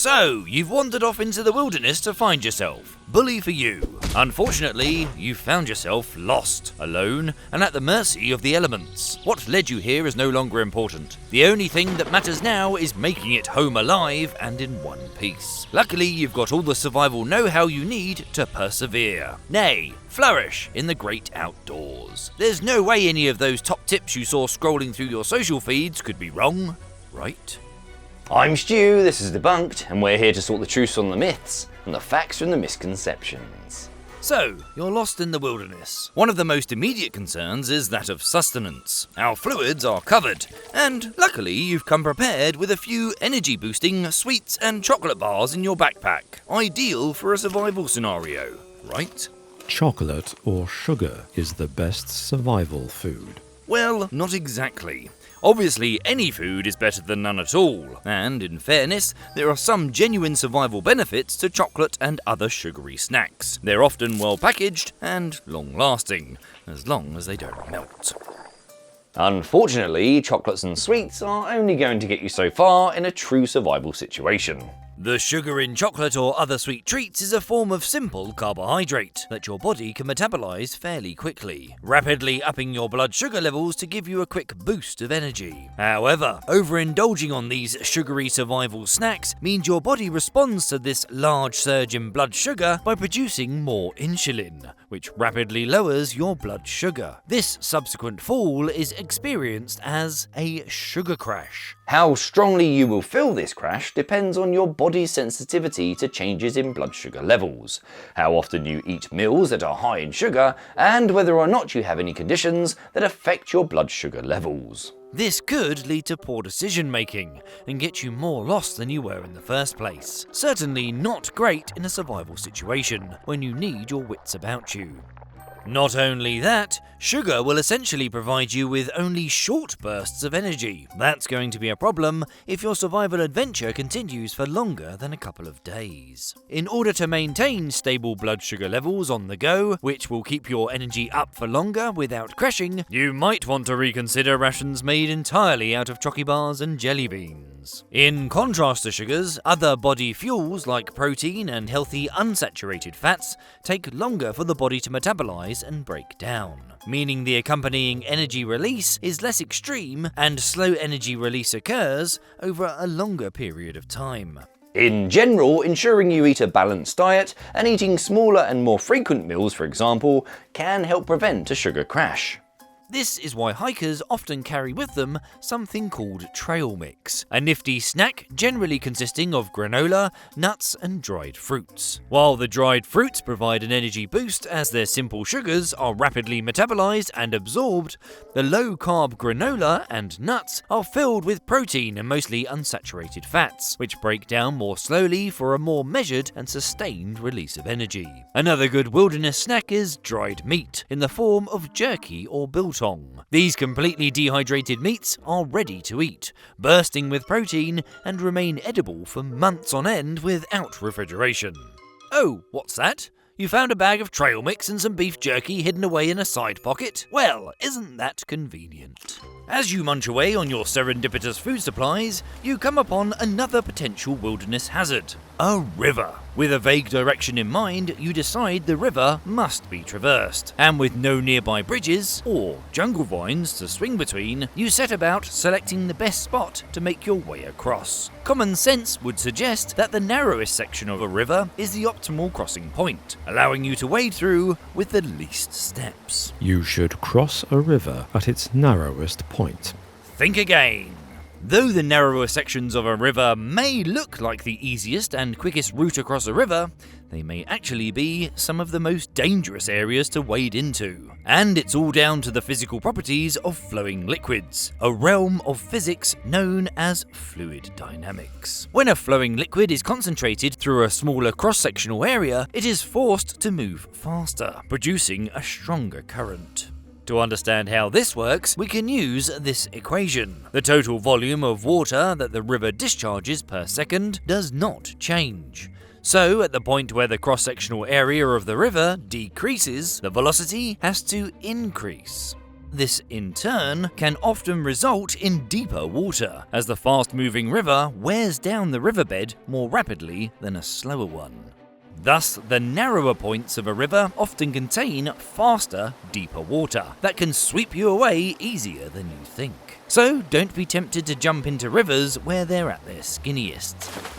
So, you've wandered off into the wilderness to find yourself. Bully for you. Unfortunately, you've found yourself lost, alone, and at the mercy of the elements. What led you here is no longer important. The only thing that matters now is making it home alive and in one piece. Luckily, you've got all the survival know-how you need to persevere. Nay, flourish in the great outdoors. There's no way any of those top tips you saw scrolling through your social feeds could be wrong, right? I'm Stu, this is Debunked, and we're here to sort the truths on the myths and the facts from the misconceptions. So, you're lost in the wilderness. One of the most immediate concerns is that of sustenance. Our fluids are covered, and luckily you've come prepared with a few energy-boosting sweets and chocolate bars in your backpack. Ideal for a survival scenario, right? Chocolate or sugar is the best survival food. Well, not exactly. Obviously, any food is better than none at all, and in fairness, there are some genuine survival benefits to chocolate and other sugary snacks. They're often well packaged and long-lasting, as long as they don't melt. Unfortunately, chocolates and sweets are only going to get you so far in a true survival situation. The sugar in chocolate or other sweet treats is a form of simple carbohydrate that your body can metabolize fairly quickly, rapidly upping your blood sugar levels to give you a quick boost of energy. However, overindulging on these sugary survival snacks means your body responds to this large surge in blood sugar by producing more insulin, which rapidly lowers your blood sugar. This subsequent fall is experienced as a sugar crash. How strongly you will feel this crash depends on your body's sensitivity to changes in blood sugar levels, how often you eat meals that are high in sugar, and whether or not you have any conditions that affect your blood sugar levels. This could lead to poor decision making and get you more lost than you were in the first place. Certainly not great in a survival situation when you need your wits about you. Not only that, sugar will essentially provide you with only short bursts of energy. That's going to be a problem if your survival adventure continues for longer than a couple of days. In order to maintain stable blood sugar levels on the go, which will keep your energy up for longer without crashing, you might want to reconsider rations made entirely out of chocky bars and jelly beans. In contrast to sugars, other body fuels like protein and healthy unsaturated fats take longer for the body to metabolize and break down, meaning the accompanying energy release is less extreme and slow energy release occurs over a longer period of time. In general, ensuring you eat a balanced diet and eating smaller and more frequent meals, for example, can help prevent a sugar crash. This is why hikers often carry with them something called trail mix, a nifty snack generally consisting of granola, nuts and dried fruits. While the dried fruits provide an energy boost as their simple sugars are rapidly metabolized and absorbed, the low-carb granola and nuts are filled with protein and mostly unsaturated fats, which break down more slowly for a more measured and sustained release of energy. Another good wilderness snack is dried meat, in the form of jerky or biltong. These completely dehydrated meats are ready to eat, bursting with protein and remain edible for months on end without refrigeration. Oh, what's that? You found a bag of trail mix and some beef jerky hidden away in a side pocket? Well, isn't that convenient? As you munch away on your serendipitous food supplies, you come upon another potential wilderness hazard, a river. With a vague direction in mind, you decide the river must be traversed, and with no nearby bridges or jungle vines to swing between, you set about selecting the best spot to make your way across. Common sense would suggest that the narrowest section of a river is the optimal crossing point, allowing you to wade through with the least steps. You should cross a river at its narrowest point. Think again. Though the narrower sections of a river may look like the easiest and quickest route across a river, they may actually be some of the most dangerous areas to wade into. And it's all down to the physical properties of flowing liquids, a realm of physics known as fluid dynamics. When a flowing liquid is concentrated through a smaller cross-sectional area, it is forced to move faster, producing a stronger current. To understand how this works, we can use this equation. The total volume of water that the river discharges per second does not change. So, at the point where the cross-sectional area of the river decreases, the velocity has to increase. This, in turn, can often result in deeper water, as the fast-moving river wears down the riverbed more rapidly than a slower one. Thus, the narrower points of a river often contain faster, deeper water that can sweep you away easier than you think. So don't be tempted to jump into rivers where they're at their skinniest.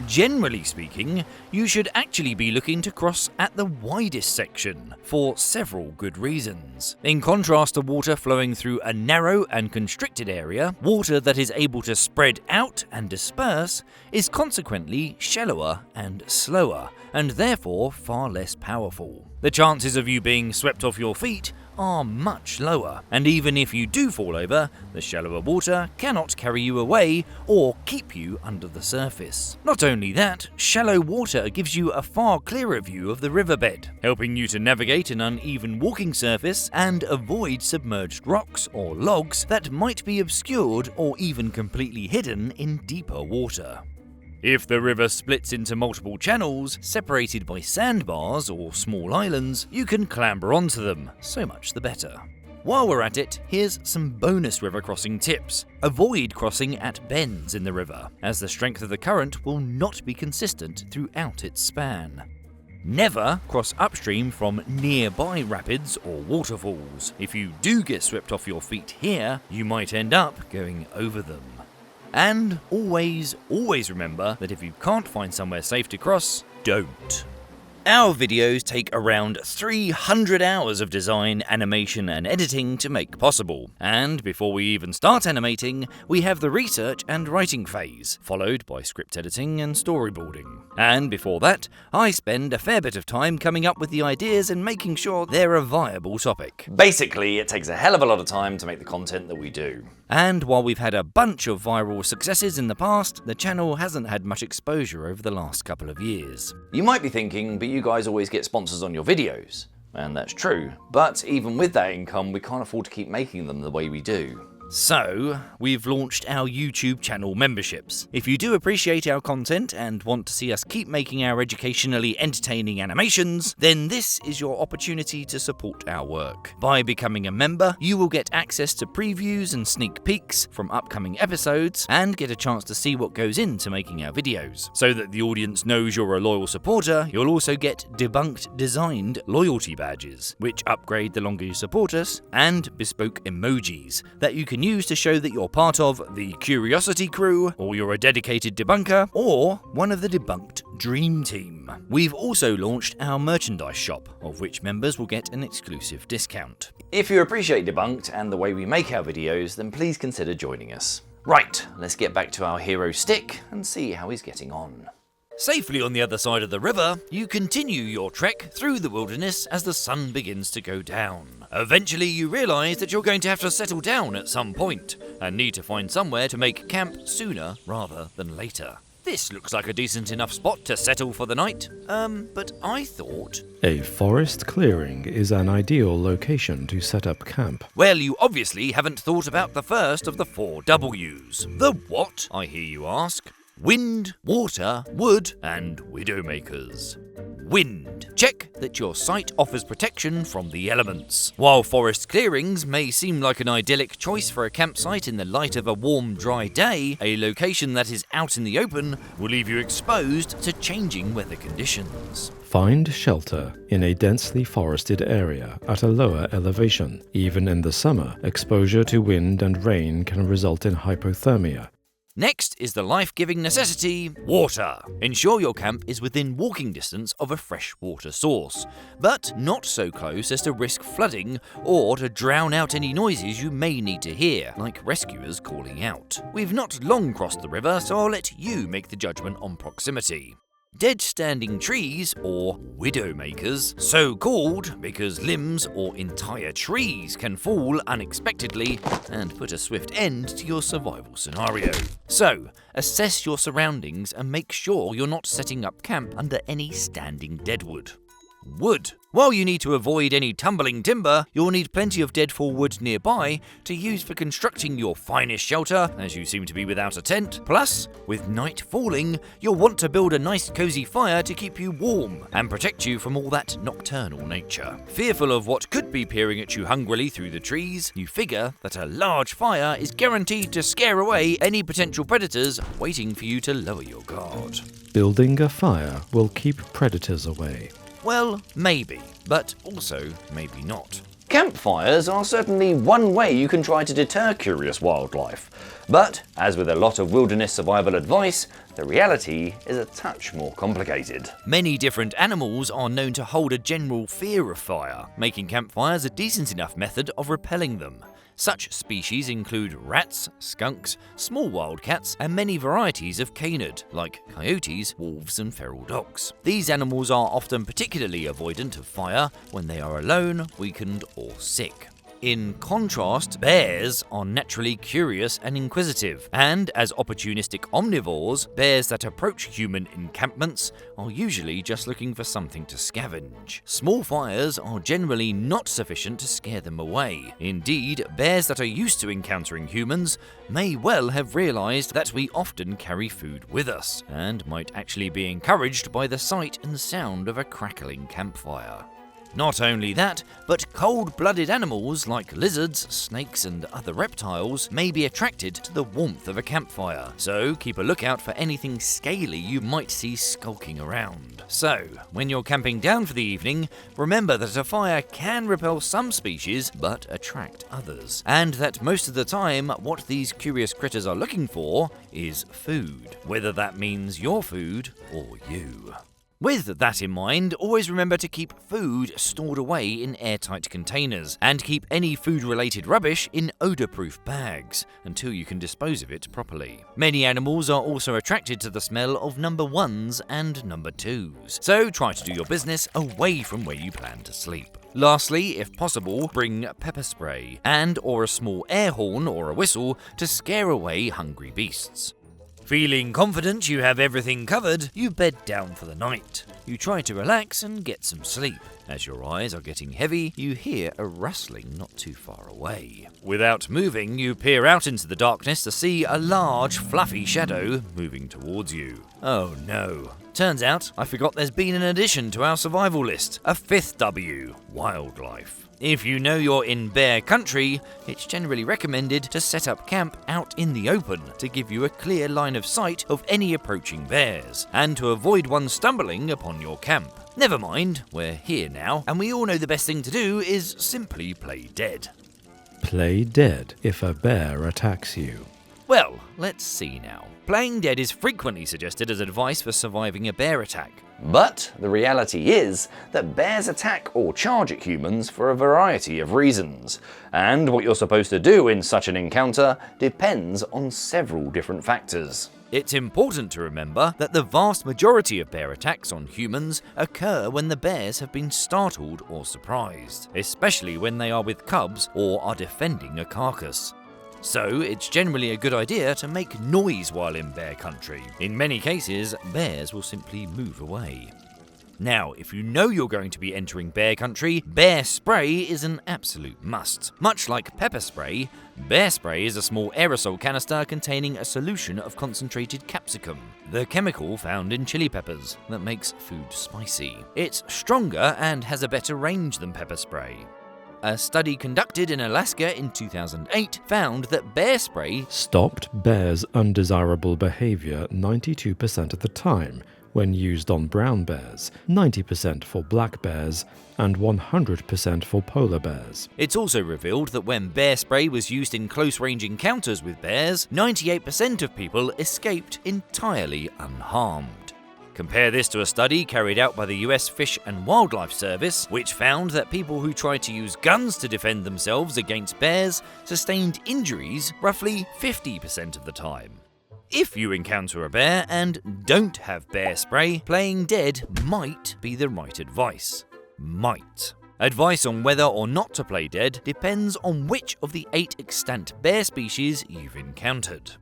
Generally speaking, you should actually be looking to cross at the widest section, for several good reasons. In contrast to water flowing through a narrow and constricted area, water that is able to spread out and disperse is consequently shallower and slower, and therefore far less powerful. The chances of you being swept off your feet are much lower, and even if you do fall over, the shallower water cannot carry you away or keep you under the surface. Not only that, shallow water gives you a far clearer view of the riverbed, helping you to navigate an uneven walking surface and avoid submerged rocks or logs that might be obscured or even completely hidden in deeper water. If the river splits into multiple channels, separated by sandbars or small islands, you can clamber onto them, so much the better. While we're at it, here's some bonus river crossing tips. Avoid crossing at bends in the river, as the strength of the current will not be consistent throughout its span. Never cross upstream from nearby rapids or waterfalls. If you do get swept off your feet here, you might end up going over them. And always remember that if you can't find somewhere safe to cross, don't. Our videos take around 300 hours of design, animation and editing to make possible, and before we even start animating, we have the research and writing phase, followed by script editing and storyboarding. And before that, I spend a fair bit of time coming up with the ideas and making sure they're a viable topic. Basically, it takes a hell of a lot of time to make the content that we do. And while we've had a bunch of viral successes in the past, the channel hasn't had much exposure over the last couple of years. You might be thinking, but you guys always get sponsors on your videos. And that's true. But even with that income, we can't afford to keep making them the way we do. So, we've launched our YouTube channel memberships. If you do appreciate our content and want to see us keep making our educationally entertaining animations, then this is your opportunity to support our work. By becoming a member, you will get access to previews and sneak peeks from upcoming episodes, and get a chance to see what goes into making our videos. So that the audience knows you're a loyal supporter, you'll also get Debunked designed loyalty badges, which upgrade the longer you support us, and bespoke emojis that you can use to show that you're part of the Curiosity Crew, or you're a dedicated debunker, or one of the Debunked Dream Team. We've also launched our merchandise shop, of which members will get an exclusive discount. If you appreciate Debunked and the way we make our videos, then please consider joining us. Right, let's get back to our hero Stick and see how he's getting on. Safely on the other side of the river, you continue your trek through the wilderness as the sun begins to go down. Eventually you realise that you're going to have to settle down at some point, and need to find somewhere to make camp sooner rather than later. This looks like a decent enough spot to settle for the night, but I thought... A forest clearing is an ideal location to set up camp. Well, you obviously haven't thought about the first of the 4 W's. The what, I hear you ask? Wind, water, wood, and widowmakers. Wind. Check that your site offers protection from the elements. While forest clearings may seem like an idyllic choice for a campsite in the light of a warm, dry day, a location that is out in the open will leave you exposed to changing weather conditions. Find shelter in a densely forested area at a lower elevation. Even in the summer, exposure to wind and rain can result in hypothermia. Next is the life-giving necessity, water. Ensure your camp is within walking distance of a fresh water source, but not so close as to risk flooding or to drown out any noises you may need to hear, like rescuers calling out. We've not long crossed the river, so I'll let you make the judgment on proximity. Dead standing trees, or widowmakers, so called because limbs or entire trees can fall unexpectedly and put a swift end to your survival scenario. So, assess your surroundings and make sure you're not setting up camp under any standing deadwood. Wood. While you need to avoid any tumbling timber, you'll need plenty of deadfall wood nearby to use for constructing your finest shelter, as you seem to be without a tent. Plus, with night falling, you'll want to build a nice cozy fire to keep you warm and protect you from all that nocturnal nature. Fearful of what could be peering at you hungrily through the trees, you figure that a large fire is guaranteed to scare away any potential predators waiting for you to lower your guard. Building a fire will keep predators away. Well, maybe, but also maybe not. Campfires are certainly one way you can try to deter curious wildlife, but as with a lot of wilderness survival advice, the reality is a touch more complicated. Many different animals are known to hold a general fear of fire, making campfires a decent enough method of repelling them. Such species include rats, skunks, small wildcats, and many varieties of canid, like coyotes, wolves, and feral dogs. These animals are often particularly avoidant of fire when they are alone, weakened, or sick. In contrast, bears are naturally curious and inquisitive, and as opportunistic omnivores, bears that approach human encampments are usually just looking for something to scavenge. Small fires are generally not sufficient to scare them away. Indeed, bears that are used to encountering humans may well have realized that we often carry food with us, and might actually be encouraged by the sight and sound of a crackling campfire. Not only that, but cold-blooded animals like lizards, snakes, and other reptiles may be attracted to the warmth of a campfire, so keep a lookout for anything scaly you might see skulking around. So, when you're camping down for the evening, remember that a fire can repel some species but attract others, and that most of the time what these curious critters are looking for is food, whether that means your food or you. With that in mind, always remember to keep food stored away in airtight containers, and keep any food-related rubbish in odour-proof bags until you can dispose of it properly. Many animals are also attracted to the smell of number 1s and number 2s, so try to do your business away from where you plan to sleep. Lastly, if possible, bring pepper spray or a small air horn or a whistle to scare away hungry beasts. Feeling confident you have everything covered, you bed down for the night. You try to relax and get some sleep. As your eyes are getting heavy, you hear a rustling not too far away. Without moving, you peer out into the darkness to see a large, fluffy shadow moving towards you. Oh no. Turns out, I forgot there's been an addition to our survival list, a 5th W, wildlife. If you know you're in bear country, it's generally recommended to set up camp out in the open to give you a clear line of sight of any approaching bears, and to avoid one stumbling upon your camp. Never mind, we're here now, and we all know the best thing to do is simply play dead. Play dead if a bear attacks you. Well, let's see now. Playing dead is frequently suggested as advice for surviving a bear attack. But the reality is that bears attack or charge at humans for a variety of reasons, and what you're supposed to do in such an encounter depends on several different factors. It's important to remember that the vast majority of bear attacks on humans occur when the bears have been startled or surprised, especially when they are with cubs or are defending a carcass. So it's generally a good idea to make noise while in bear country. In many cases, bears will simply move away. Now, if you know you're going to be entering bear country, bear spray is an absolute must. Much like pepper spray, bear spray is a small aerosol canister containing a solution of concentrated capsicum, the chemical found in chili peppers that makes food spicy. It's stronger and has a better range than pepper spray. A study conducted in Alaska in 2008 found that bear spray stopped bears' undesirable behavior 92% of the time when used on brown bears, 90% for black bears, and 100% for polar bears. It's also revealed that when bear spray was used in close-range encounters with bears, 98% of people escaped entirely unharmed. Compare this to a study carried out by the US Fish and Wildlife Service, which found that people who tried to use guns to defend themselves against bears sustained injuries roughly 50% of the time. If you encounter a bear and don't have bear spray, playing dead might be the right advice. Might. Advice on whether or not to play dead depends on which of the 8 extant bear species you've encountered.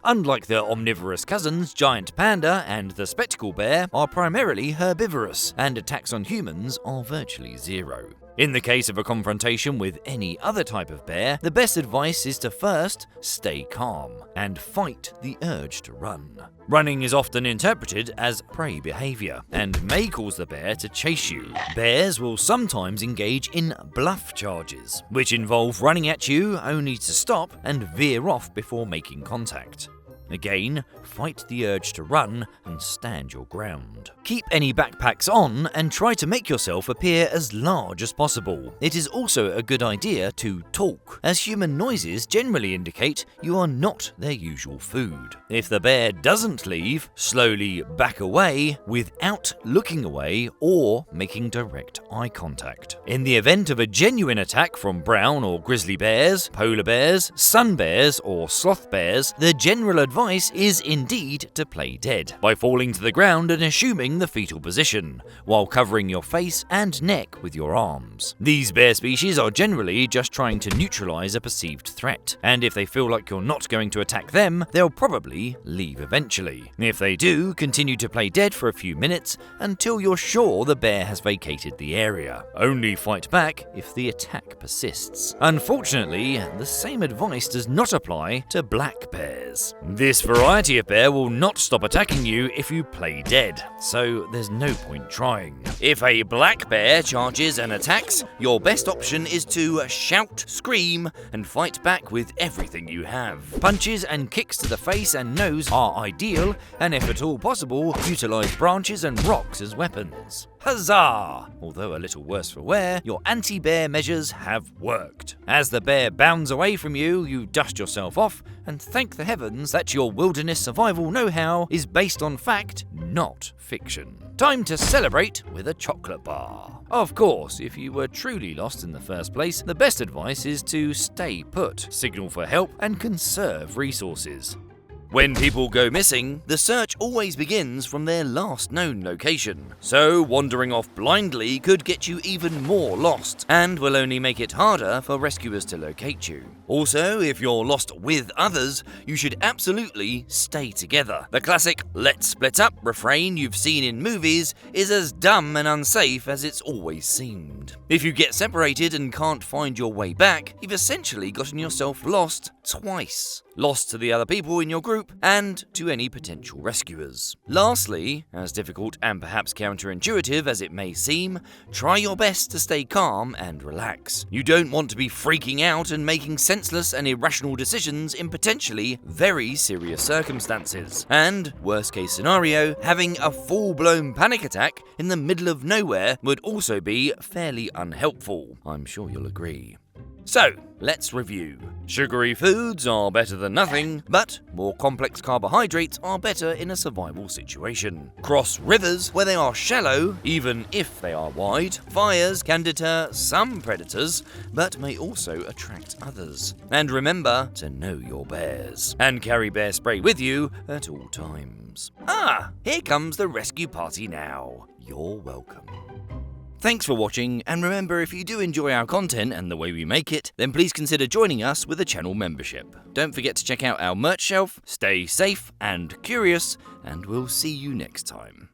Unlike their omnivorous cousins, giant panda and the spectacle bear are primarily herbivorous, and attacks on humans are virtually zero. In the case of a confrontation with any other type of bear, the best advice is to first stay calm and fight the urge to run. Running is often interpreted as prey behavior and may cause the bear to chase you. Bears will sometimes engage in bluff charges, which involve running at you only to stop and veer off before making contact. Again, fight the urge to run and stand your ground. Keep any backpacks on and try to make yourself appear as large as possible. It is also a good idea to talk, as human noises generally indicate you are not their usual food. If the bear doesn't leave, slowly back away without looking away or making direct eye contact. In the event of a genuine attack from brown or grizzly bears, polar bears, sun bears, or sloth bears, the general advice is indeed to play dead, by falling to the ground and assuming the fetal position, while covering your face and neck with your arms. These bear species are generally just trying to neutralize a perceived threat, and if they feel like you're not going to attack them, they'll probably leave eventually. If they do, continue to play dead for a few minutes until you're sure the bear has vacated the area. Only fight back if the attack persists. Unfortunately, the same advice does not apply to black bears. This variety of bear will not stop attacking you if you play dead, so there's no point trying. If a black bear charges and attacks, your best option is to shout, scream, and fight back with everything you have. Punches and kicks to the face and nose are ideal, and if at all possible, utilize branches and rocks as weapons. Huzzah! Although a little worse for wear, your anti-bear measures have worked. As the bear bounds away from you, you dust yourself off and thank the heavens that your wilderness survival know-how is based on fact, not fiction. Time to celebrate with a chocolate bar. Of course, if you were truly lost in the first place, the best advice is to stay put, signal for help, and conserve resources. When people go missing, the search always begins from their last known location, so wandering off blindly could get you even more lost, and will only make it harder for rescuers to locate you. Also, if you're lost with others, you should absolutely stay together. The classic "let's split up" refrain you've seen in movies is as dumb and unsafe as it's always seemed. If you get separated and can't find your way back, you've essentially gotten yourself lost twice. Lost to the other people in your group and to any potential rescuers. Lastly, as difficult and perhaps counterintuitive as it may seem, try your best to stay calm and relax. You don't want to be freaking out and making senseless and irrational decisions in potentially very serious circumstances. And, worst case scenario, having a full-blown panic attack in the middle of nowhere would also be fairly unhelpful. I'm sure you'll agree. So, let's review. Sugary foods are better than nothing, but more complex carbohydrates are better in a survival situation. Cross rivers where they are shallow, even if they are wide. Fires can deter some predators, but may also attract others. And remember to know your bears, and carry bear spray with you at all times. Here comes the rescue party now. You're welcome. Thanks for watching, and remember, if you do enjoy our content and the way we make it, then please consider joining us with a channel membership. Don't forget to check out our merch shelf, stay safe and curious, and we'll see you next time.